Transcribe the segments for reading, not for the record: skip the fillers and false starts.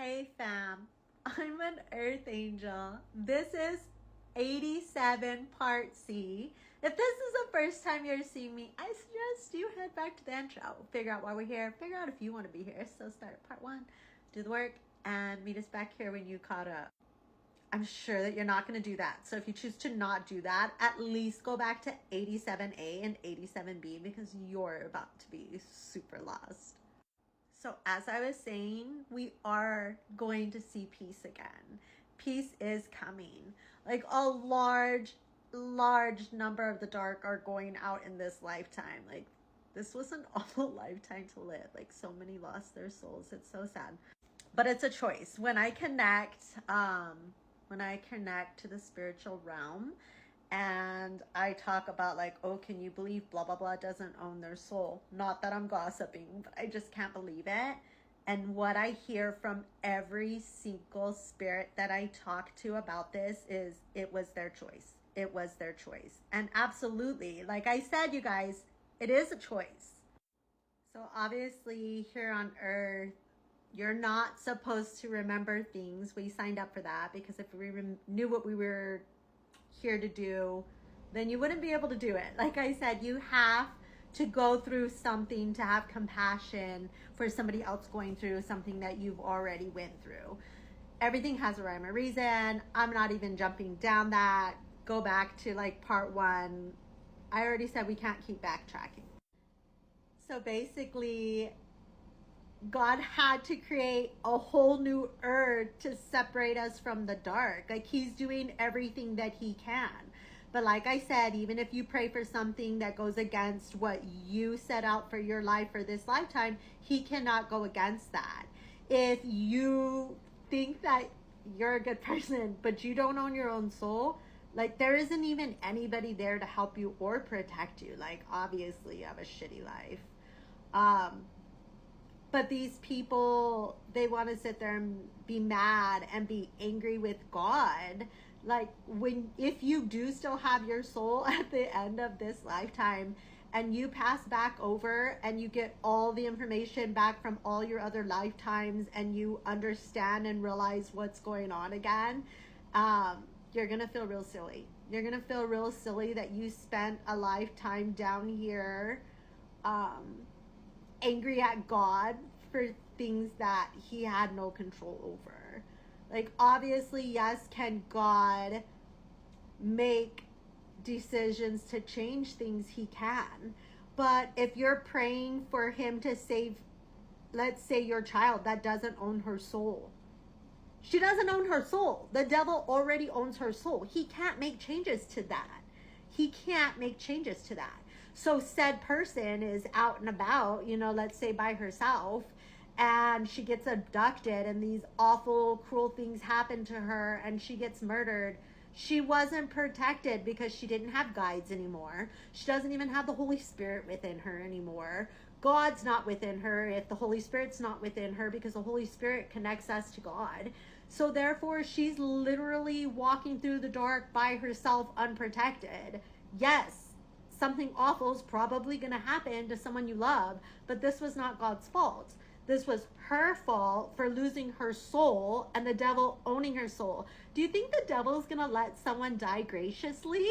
Hey fam, I'm an Earth Angel. This is 87 Part C. If this is the first time you're seeing me, I suggest you head back to the intro. Figure out why we're here. Figure out if you want to be here. So start at Part 1, do the work, and meet us back here when you caught up. I'm sure that you're not going to do that. So if you choose to not do that, at least go back to 87A and 87B because you're about to be super lost. So as I was saying, we are going to see peace again. Peace is coming. Like a large number of the dark are going out in this lifetime. Like this was an awful lifetime to live. Like so many lost their souls. It's so sad. But it's a choice. When I connect to the spiritual realm, and I talk about like, oh, can you believe blah, blah, blah doesn't own their soul? Not that I'm gossiping, but I just can't believe it. And what I hear from every single spirit that I talk to about this is it was their choice. It was their choice. And absolutely, like I said, you guys, it is a choice. So obviously here on Earth, you're not supposed to remember things. We signed up for that because if we knew what we were here to do, then you wouldn't be able to do it. Like I said, you have to go through something to have compassion for somebody else going through something that you've already went through. Everything has a rhyme or reason. I'm not even jumping down that. Go back to like Part 1. I already said we can't keep backtracking. So basically, God had to create a whole new earth to separate us from the dark. Like he's doing everything that he can. But like I said, even if you pray for something that goes against what you set out for your life for this lifetime, he cannot go against that. If you think that you're a good person, but you don't own your own soul, like there isn't even anybody there to help you or protect you. Like obviously you have a shitty life. But these people, they want to sit there and be mad and be angry with God. Like if you do still have your soul at the end of this lifetime and you pass back over and you get all the information back from all your other lifetimes and you understand and realize what's going on again, you're going to feel real silly. You're going to feel real silly that you spent a lifetime down here, angry at God for things that he had no control over. Like obviously, yes, can God make decisions to change things? He can. But if you're praying for him to save, let's say your child that doesn't own her soul. She doesn't own her soul. The devil already owns her soul. He can't make changes to that. He can't make changes to that. So said person is out and about, let's say by herself, and she gets abducted and these awful, cruel things happen to her and she gets murdered. She wasn't protected because she didn't have guides anymore. She doesn't even have the Holy Spirit within her anymore. God's not within her if the Holy Spirit's not within her, because the Holy Spirit connects us to God. So therefore, she's literally walking through the dark by herself, unprotected. Yes, something awful is probably going to happen to someone you love, but this was not God's fault. This was her fault for losing her soul and the devil owning her soul. Do you think the devil is going to let someone die graciously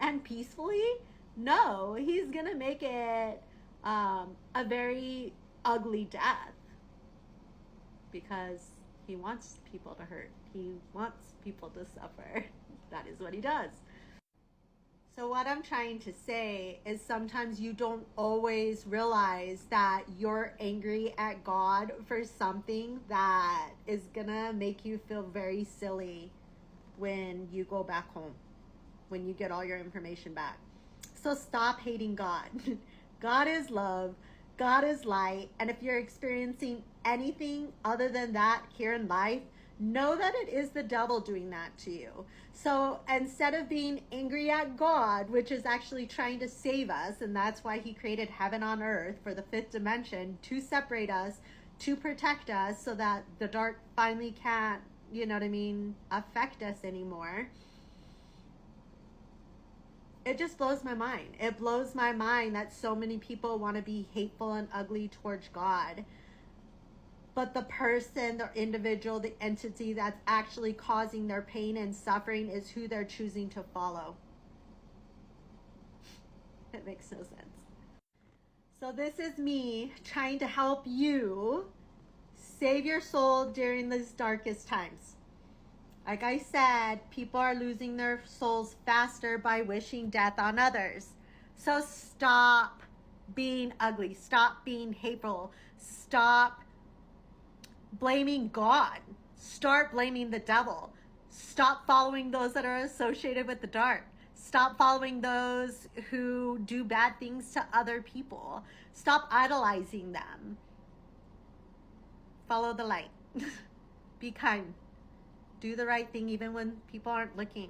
and peacefully? No, he's going to make it a very ugly death because he wants people to hurt. He wants people to suffer. That is what he does. So what I'm trying to say is sometimes you don't always realize that you're angry at God for something that is gonna make you feel very silly when you go back home, when you get all your information back. So stop hating God. God is love. God is light. And if you're experiencing anything other than that here in life, know that it is the devil doing that to you. So instead of being angry at God, which is actually trying to save us, and that's why he created heaven on earth for the fifth dimension, to separate us, to protect us so that the dark finally can't, affect us anymore. It just blows my mind. It blows my mind that so many people want to be hateful and ugly towards God. but the person, the individual, the entity that's actually causing their pain and suffering is who they're choosing to follow. It makes no sense. So this is me trying to help you save your soul during these darkest times. Like I said, people are losing their souls faster by wishing death on others. So stop being ugly. Stop being hateful. Stop blaming God. Start blaming the devil. Stop following those that are associated with the dark. Stop following those who do bad things to other people. Stop idolizing them. Follow the light. Be kind. Do the right thing even when people aren't looking.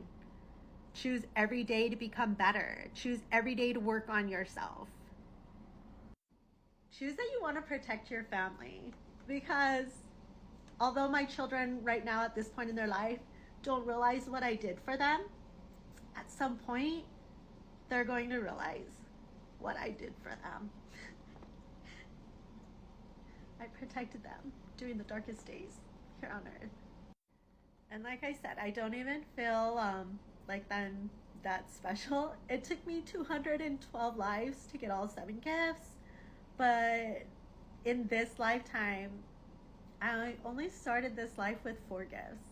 Choose every day to become better. Choose every day to work on yourself. Choose that you want to protect your family, because although my children right now at this point in their life don't realize what I did for them, at some point they're going to realize what I did for them. I protected them during the darkest days here on earth. And like I said, I don't even feel like I'm that special. It took me 212 lives to get all 7 gifts, but in this lifetime, I only started this life with 4 gifts.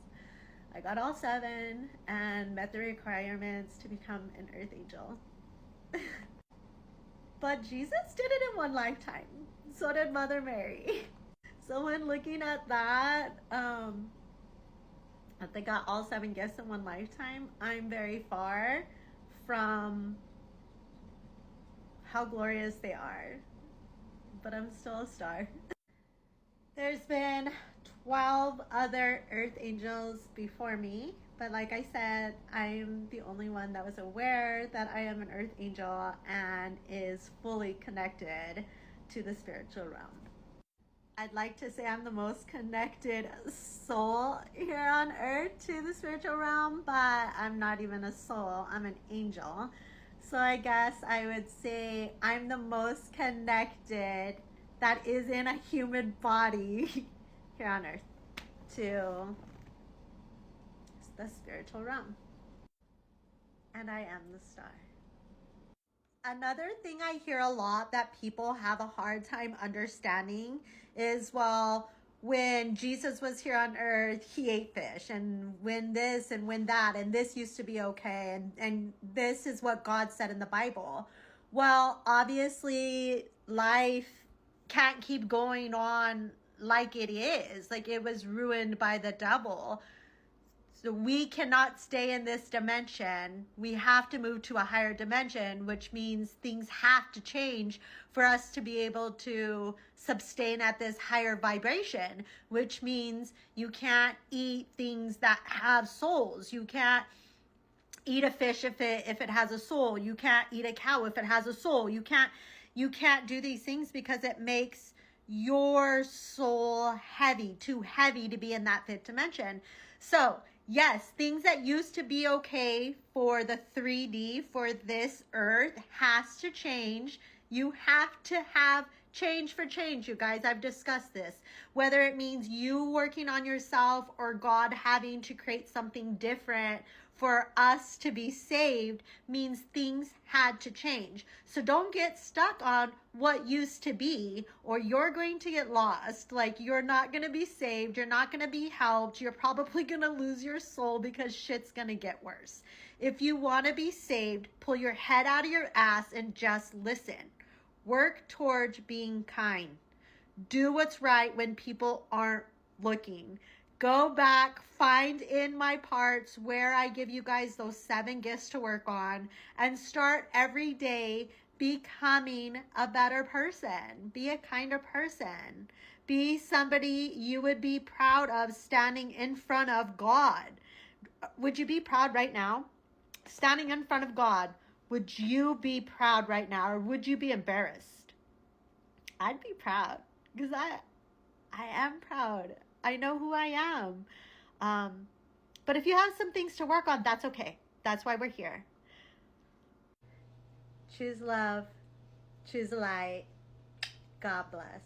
I got all 7 and met the requirements to become an earth angel. But Jesus did it in 1 lifetime. So did Mother Mary. So when looking at that, that they got all 7 gifts in 1 lifetime, I'm very far from how glorious they are. But I'm still a star. There's been 12 other earth angels before me, but like I said, I'm the only one that was aware that I am an earth angel and is fully connected to the spiritual realm. I'd like to say I'm the most connected soul here on earth to the spiritual realm, but I'm not even a soul, I'm an angel. So I guess I would say I'm the most connected that is in a human body here on earth to the spiritual realm. And I am the star. Another thing I hear a lot that people have a hard time understanding is, well, when Jesus was here on earth, he ate fish, and when this and when that, and this used to be okay, and this is what God said in the Bible. Well, obviously, life can't keep going on like it is. Like, it was ruined by the devil. So we cannot stay in this dimension. We have to move to a higher dimension, which means things have to change for us to be able to sustain at this higher vibration, which means you can't eat things that have souls. You can't eat a fish if it has a soul. You can't eat a cow if it has a soul. You can't do these things because it makes your soul heavy, too heavy to be in that 5th dimension. So yes, things that used to be okay for the 3D, for this earth, has to change. You have to have change for change, you guys. I've discussed this. Whether it means you working on yourself or God having to create something different for us to be saved, means things had to change. So don't get stuck on what used to be, or you're going to get lost. Like, you're not going to be saved. You're not going to be helped. You're probably going to lose your soul because shit's going to get worse. If you want to be saved, pull your head out of your ass and just listen. Work towards being kind. Do what's right when people aren't looking. Go back, find in my parts where I give you guys those 7 gifts to work on, and start every day becoming a better person. Be a kinder person. Be somebody you would be proud of standing in front of God. Would you be proud right now? Standing in front of God, would you be proud right now, or would you be embarrassed? I'd be proud, because I am proud. I know who I am. But if you have some things to work on, that's okay. That's why we're here. Choose love. Choose light. God bless.